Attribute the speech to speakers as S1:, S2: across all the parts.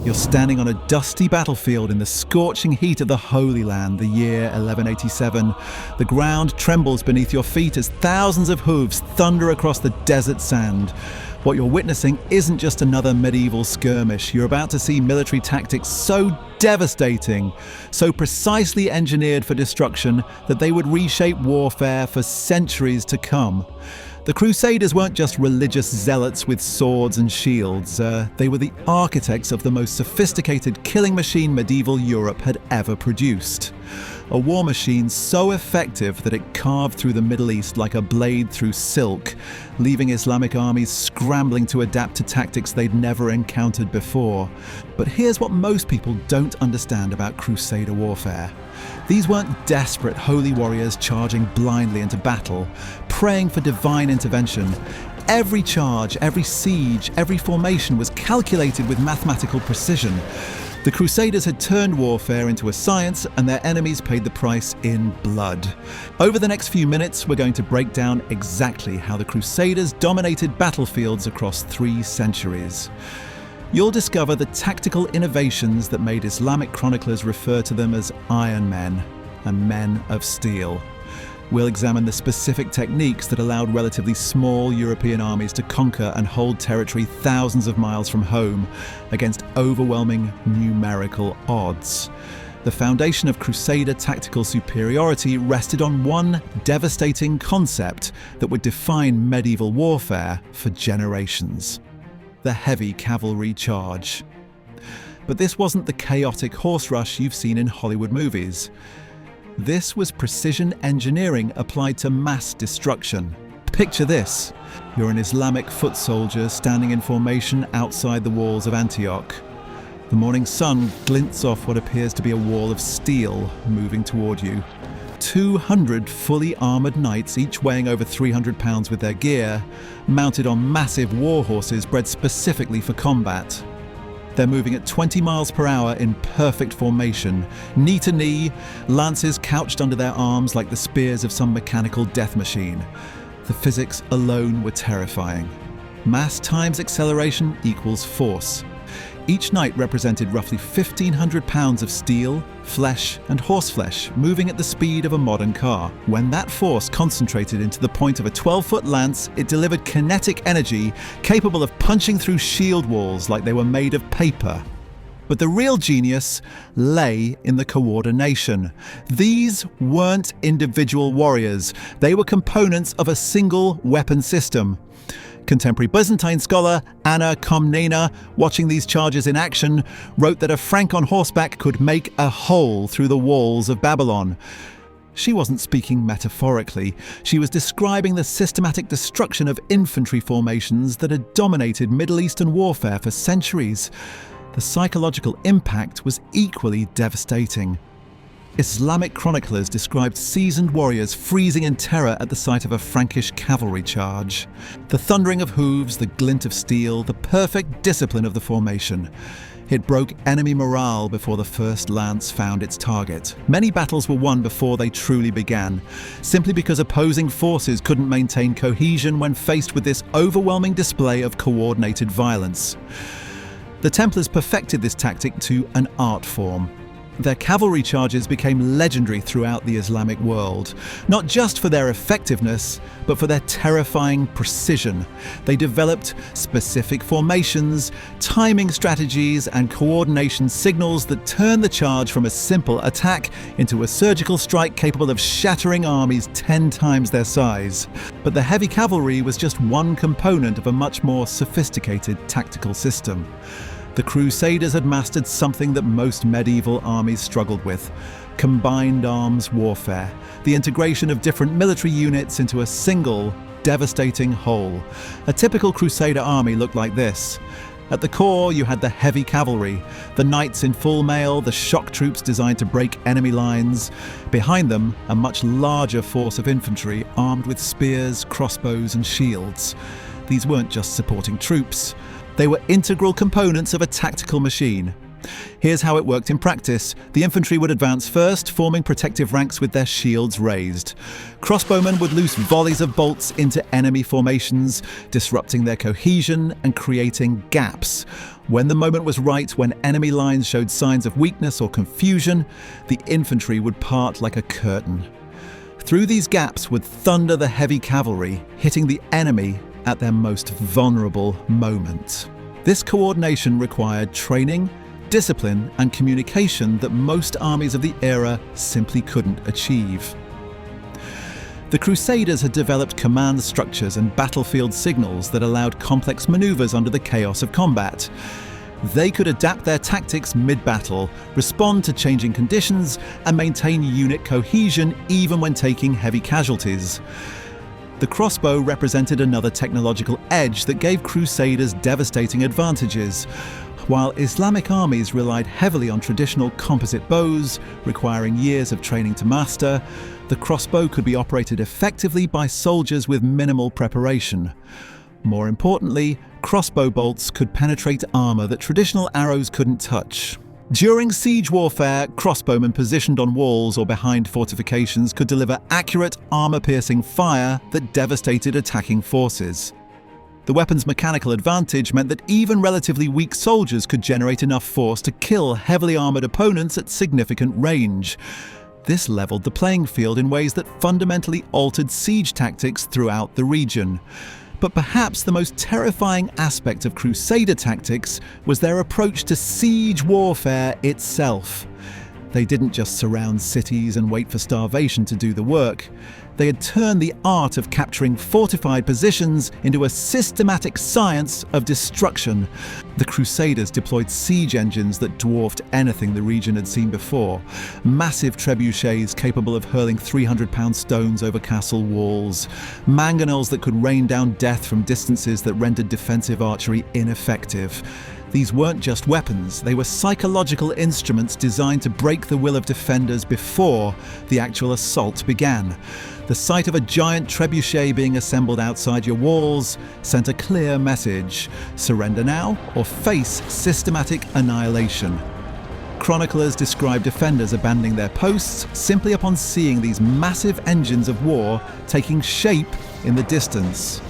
S1: You're standing on a dusty battlefield in the scorching heat of the Holy Land, the year 1187. The ground trembles beneath your feet as thousands of hooves thunder across the desert sand. What you're witnessing isn't just another medieval skirmish. You're about to see military tactics so devastating, so precisely engineered for destruction that they would reshape warfare for centuries to come. The Crusaders weren't just religious zealots with swords and shields. They were the architects of the most sophisticated killing machine medieval Europe had ever produced. A war machine so effective that it carved through the Middle East like a blade through silk, leaving Islamic armies scrambling to adapt to tactics they'd never encountered before. But here's what most people don't understand about Crusader warfare. These weren't desperate holy warriors charging blindly into battle, praying for divine intervention. Every charge, every siege, every formation was calculated with mathematical precision. The Crusaders had turned warfare into a science, and their enemies paid the price in blood. Over the next few minutes, we're going to break down exactly how the Crusaders dominated battlefields across 3 centuries. You'll discover the tactical innovations that made Islamic chroniclers refer to them as Iron Men and Men of Steel. We'll examine the specific techniques that allowed relatively small European armies to conquer and hold territory thousands of miles from home against overwhelming numerical odds. The foundation of Crusader tactical superiority rested on one devastating concept that would define medieval warfare for generations: the heavy cavalry charge. But this wasn't the chaotic horse rush you've seen in Hollywood movies. This was precision engineering applied to mass destruction. Picture this. You're an Islamic foot soldier standing in formation outside the walls of Antioch. The morning sun glints off what appears to be a wall of steel moving toward you. 200 fully armoured knights, each weighing over 300 pounds with their gear, mounted on massive war horses bred specifically for combat. They're moving at 20 miles per hour in perfect formation, knee to knee, lances couched under their arms like the spears of some mechanical death machine. The physics alone were terrifying. Mass times acceleration equals force. Each knight represented roughly 1,500 pounds of steel, flesh, and horseflesh, moving at the speed of a modern car. When that force concentrated into the point of a 12-foot lance, it delivered kinetic energy capable of punching through shield walls like they were made of paper. But the real genius lay in the coordination. These weren't individual warriors. They were components of a single weapon system. Contemporary Byzantine scholar Anna Komnena, watching these charges in action, wrote that a Frank on horseback could make a hole through the walls of Babylon. She wasn't speaking metaphorically. She was describing the systematic destruction of infantry formations that had dominated Middle Eastern warfare for centuries. The psychological impact was equally devastating. Islamic chroniclers described seasoned warriors freezing in terror at the sight of a Frankish cavalry charge. The thundering of hooves, the glint of steel, the perfect discipline of the formation. It broke enemy morale before the first lance found its target. Many battles were won before they truly began, simply because opposing forces couldn't maintain cohesion when faced with this overwhelming display of coordinated violence. The Templars perfected this tactic to an art form. Their cavalry charges became legendary throughout the Islamic world, not just for their effectiveness, but for their terrifying precision. They developed specific formations, timing strategies, and coordination signals that turned the charge from a simple attack into a surgical strike capable of shattering armies 10 times their size. But the heavy cavalry was just one component of a much more sophisticated tactical system. The Crusaders had mastered something that most medieval armies struggled with: combined arms warfare, the integration of different military units into a single, devastating whole. A typical Crusader army looked like this. At the core, you had the heavy cavalry, the knights in full mail, the shock troops designed to break enemy lines. Behind them, a much larger force of infantry armed with spears, crossbows, and shields. These weren't just supporting troops. They were integral components of a tactical machine. Here's how it worked in practice. The infantry would advance first, forming protective ranks with their shields raised. Crossbowmen would loose volleys of bolts into enemy formations, disrupting their cohesion and creating gaps. When the moment was right, when enemy lines showed signs of weakness or confusion, the infantry would part like a curtain. Through these gaps would thunder the heavy cavalry, hitting the enemy at their most vulnerable moment. This coordination required training, discipline, and communication that most armies of the era simply couldn't achieve. The Crusaders had developed command structures and battlefield signals that allowed complex maneuvers under the chaos of combat. They could adapt their tactics mid-battle, respond to changing conditions, and maintain unit cohesion even when taking heavy casualties. The crossbow represented another technological edge that gave Crusaders devastating advantages. While Islamic armies relied heavily on traditional composite bows, requiring years of training to master, the crossbow could be operated effectively by soldiers with minimal preparation. More importantly, crossbow bolts could penetrate armor that traditional arrows couldn't touch. During siege warfare, crossbowmen positioned on walls or behind fortifications could deliver accurate, armor-piercing fire that devastated attacking forces. The weapon's mechanical advantage meant that even relatively weak soldiers could generate enough force to kill heavily armored opponents at significant range. This leveled the playing field in ways that fundamentally altered siege tactics throughout the region. But perhaps the most terrifying aspect of Crusader tactics was their approach to siege warfare itself. They didn't just surround cities and wait for starvation to do the work. They had turned the art of capturing fortified positions into a systematic science of destruction. The Crusaders deployed siege engines that dwarfed anything the region had seen before. Massive trebuchets capable of hurling 300-pound stones over castle walls. Mangonels that could rain down death from distances that rendered defensive archery ineffective. These weren't just weapons, they were psychological instruments designed to break the will of defenders before the actual assault began. The sight of a giant trebuchet being assembled outside your walls sent a clear message: surrender now or face systematic annihilation. Chroniclers describe defenders abandoning their posts simply upon seeing these massive engines of war taking shape in the distance.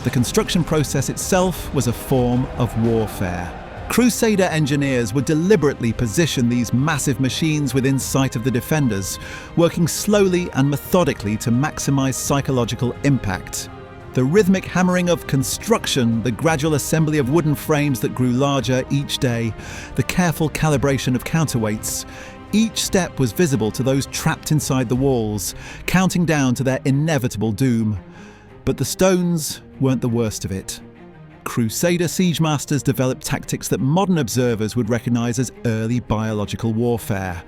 S1: The construction process itself was a form of warfare. Crusader engineers would deliberately position these massive machines within sight of the defenders, working slowly and methodically to maximize psychological impact. The rhythmic hammering of construction, the gradual assembly of wooden frames that grew larger each day, the careful calibration of counterweights, each step was visible to those trapped inside the walls, counting down to their inevitable doom. But the stones weren't the worst of it. Crusader siege masters developed tactics that modern observers would recognize as early biological warfare.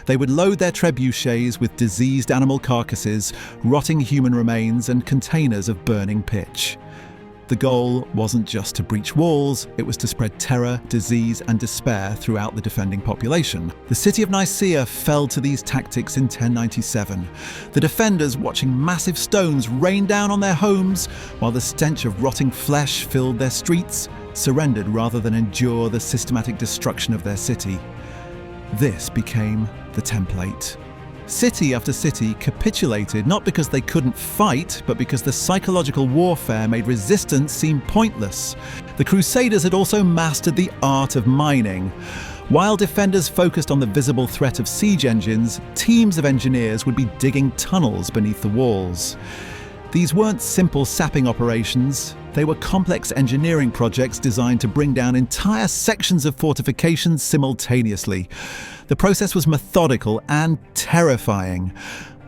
S1: They would load their trebuchets with diseased animal carcasses, rotting human remains, and containers of burning pitch. The goal wasn't just to breach walls, it was to spread terror, disease, and despair throughout the defending population. The city of Nicaea fell to these tactics in 1097. The defenders, watching massive stones rain down on their homes, while the stench of rotting flesh filled their streets, surrendered rather than endure the systematic destruction of their city. This became the template. City after city capitulated not because they couldn't fight, but because the psychological warfare made resistance seem pointless. The Crusaders had also mastered the art of mining. While defenders focused on the visible threat of siege engines, teams of engineers would be digging tunnels beneath the walls. These weren't simple sapping operations. They were complex engineering projects designed to bring down entire sections of fortifications simultaneously. The process was methodical and terrifying.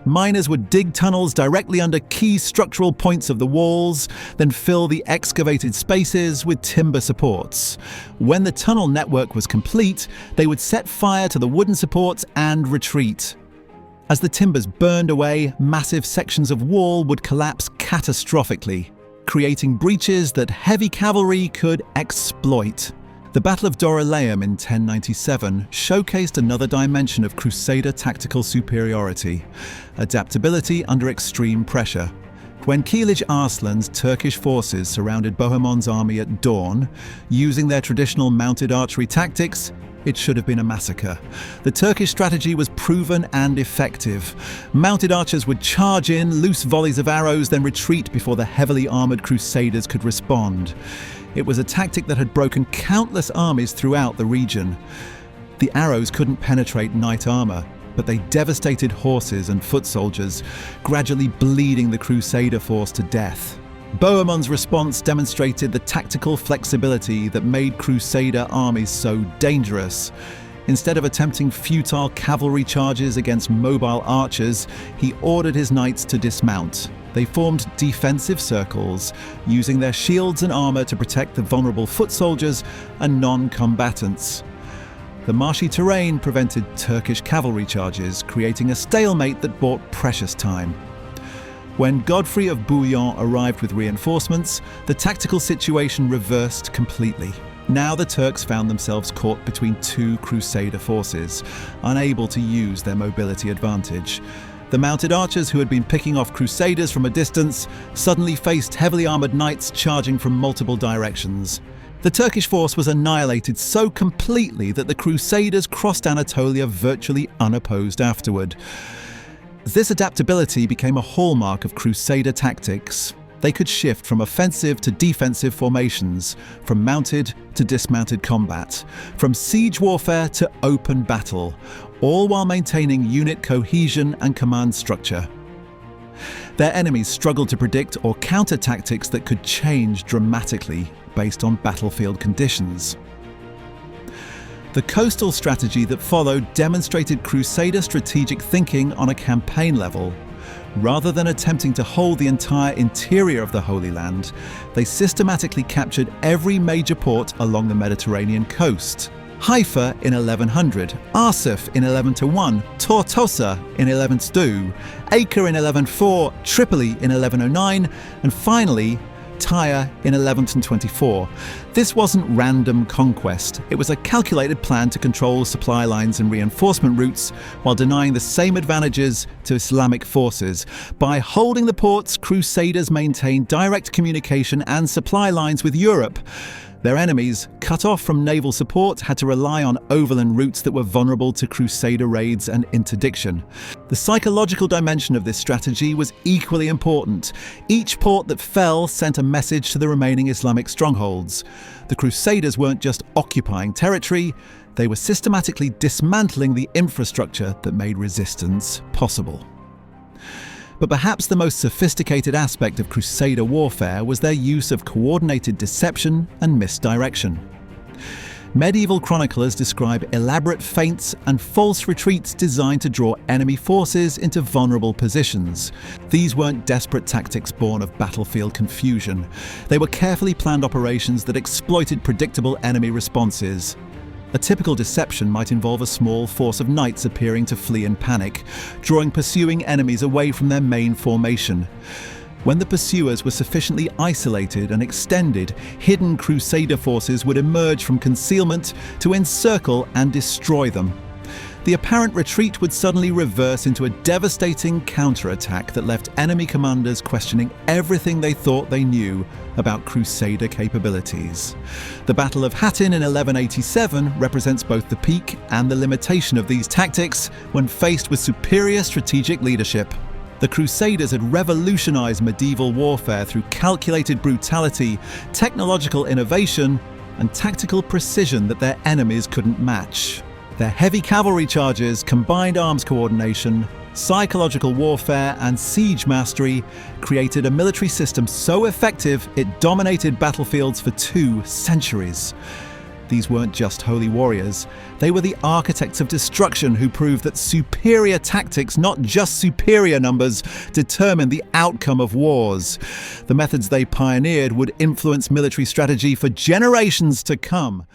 S1: Miners would dig tunnels directly under key structural points of the walls, then fill the excavated spaces with timber supports. When the tunnel network was complete, they would set fire to the wooden supports and retreat. As the timbers burned away, massive sections of wall would collapse catastrophically, creating breaches that heavy cavalry could exploit. The Battle of Dorylaeum in 1097 showcased another dimension of Crusader tactical superiority: adaptability under extreme pressure. When Kilij Arslan's Turkish forces surrounded Bohemon's army at dawn, using their traditional mounted archery tactics, It should have been a massacre. The Turkish strategy was proven and effective. Mounted archers would charge in, loose volleys of arrows, then retreat before the heavily armoured Crusaders could respond. It was a tactic that had broken countless armies throughout the region. The arrows couldn't penetrate knight armour, but they devastated horses and foot soldiers, gradually bleeding the Crusader force to death. Bohemoнд's response demonstrated the tactical flexibility that made Crusader armies so dangerous. Instead of attempting futile cavalry charges against mobile archers, he ordered his knights to dismount. They formed defensive circles, using their shields and armour to protect the vulnerable foot soldiers and non-combatants. The marshy terrain prevented Turkish cavalry charges, creating a stalemate that bought precious time. When Godfrey of Bouillon arrived with reinforcements, the tactical situation reversed completely. Now the Turks found themselves caught between two Crusader forces, unable to use their mobility advantage. The mounted archers who had been picking off Crusaders from a distance suddenly faced heavily armoured knights charging from multiple directions. The Turkish force was annihilated so completely that the Crusaders crossed Anatolia virtually unopposed afterward. This adaptability became a hallmark of Crusader tactics. They could shift from offensive to defensive formations, from mounted to dismounted combat, from siege warfare to open battle, all while maintaining unit cohesion and command structure. Their enemies struggled to predict or counter tactics that could change dramatically based on battlefield conditions. The coastal strategy that followed demonstrated Crusader strategic thinking on a campaign level. Rather than attempting to hold the entire interior of the Holy Land, they systematically captured every major port along the Mediterranean coast. Haifa in 1100, Arsuf in 1101, Tortosa in 1102, Acre in 1104, Tripoli in 1109, and finally Tyre in 1124. This wasn't random conquest. It was a calculated plan to control supply lines and reinforcement routes while denying the same advantages to Islamic forces. By holding the ports, Crusaders maintained direct communication and supply lines with Europe. Their enemies, cut off from naval support, had to rely on overland routes that were vulnerable to Crusader raids and interdiction. The psychological dimension of this strategy was equally important. Each port that fell sent a message to the remaining Islamic strongholds. The Crusaders weren't just occupying territory, they were systematically dismantling the infrastructure that made resistance possible. But perhaps the most sophisticated aspect of Crusader warfare was their use of coordinated deception and misdirection. Medieval chroniclers describe elaborate feints and false retreats designed to draw enemy forces into vulnerable positions. These weren't desperate tactics born of battlefield confusion. They were carefully planned operations that exploited predictable enemy responses. A typical deception might involve a small force of knights appearing to flee in panic, drawing pursuing enemies away from their main formation. When the pursuers were sufficiently isolated and extended, hidden Crusader forces would emerge from concealment to encircle and destroy them. The apparent retreat would suddenly reverse into a devastating counterattack that left enemy commanders questioning everything they thought they knew about Crusader capabilities. The Battle of Hattin in 1187 represents both the peak and the limitation of these tactics when faced with superior strategic leadership. The Crusaders had revolutionized medieval warfare through calculated brutality, technological innovation, and tactical precision that their enemies couldn't match. Their heavy cavalry charges, combined arms coordination, psychological warfare, and siege mastery created a military system so effective it dominated battlefields for 2 centuries. These weren't just holy warriors, they were the architects of destruction who proved that superior tactics, not just superior numbers, determined the outcome of wars. The methods they pioneered would influence military strategy for generations to come.